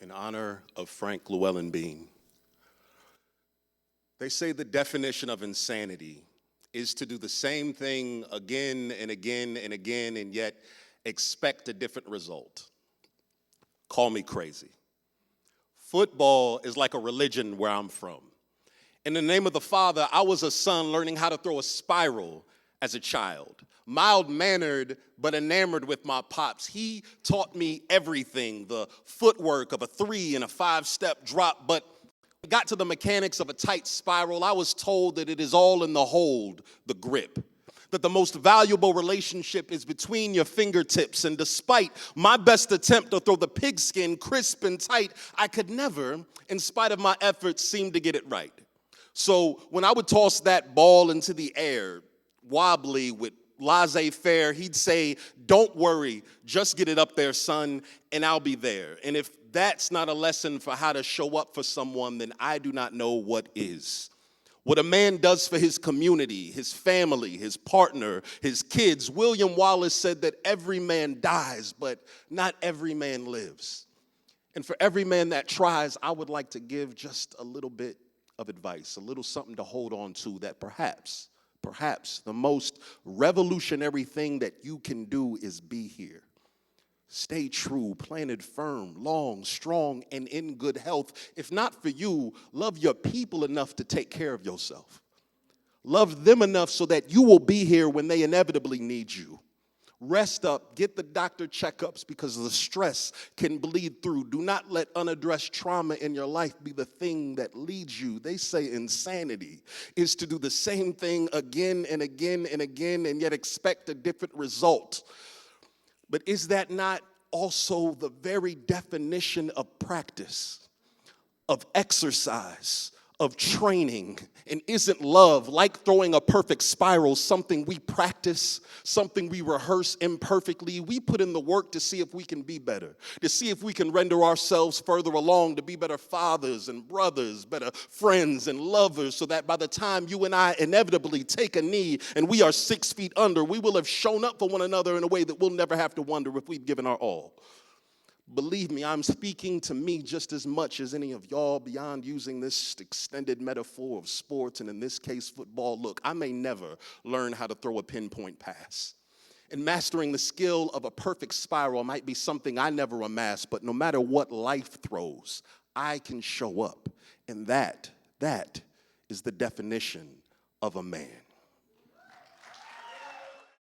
in honor of Frank Llewellyn Bean. They say the definition of insanity is to do the same thing again and again and again and yet expect a different result. Call me crazy. Football is like a religion where I'm from. In the name of the Father, I was a son learning how to throw a spiral as a child. Mild-mannered but enamored with my pops. He taught me everything, the footwork of a 3 and a 5-step drop, but got to the mechanics of a tight spiral. I was told that it is all in the hold, the grip, that the most valuable relationship is between your fingertips. And despite my best attempt to throw the pigskin crisp and tight, I could never, in spite of my efforts, seem to get it right. So when I would toss that ball into the air, wobbly with laissez-faire, he'd say, "Don't worry, just get it up there, son, and I'll be there." And if that's not a lesson for how to show up for someone, then I do not know what is. What a man does for his community, his family, his partner, his kids. William Wallace said that every man dies, but not every man lives. And for every man that tries, I would like to give just a little bit of advice, a little something to hold on to, that perhaps the most revolutionary thing that you can do is be here. Stay true, planted firm, long, strong, and in good health. If not for you, love your people enough to take care of yourself. Love them enough so that you will be here when they inevitably need you. Rest up, get the doctor checkups because the stress can bleed through. Do not let unaddressed trauma in your life be the thing that leads you. They say insanity is to do the same thing again and again and again and yet expect a different result. But is that not also the very definition of practice, of exercise, of training? And isn't love, like throwing a perfect spiral, something we practice, something we rehearse imperfectly? We put in the work to see if we can be better, to see if we can render ourselves further along, to be better fathers and brothers, better friends and lovers, so that by the time you and I inevitably take a knee and we are 6 feet under, we will have shown up for one another in a way that we'll never have to wonder if we've given our all. Believe me, I'm speaking to me just as much as any of y'all, beyond using this extended metaphor of sports, and in this case, football. Look, I may never learn how to throw a pinpoint pass. And mastering the skill of a perfect spiral might be something I never amassed, but no matter what life throws, I can show up. And that is the definition of a man.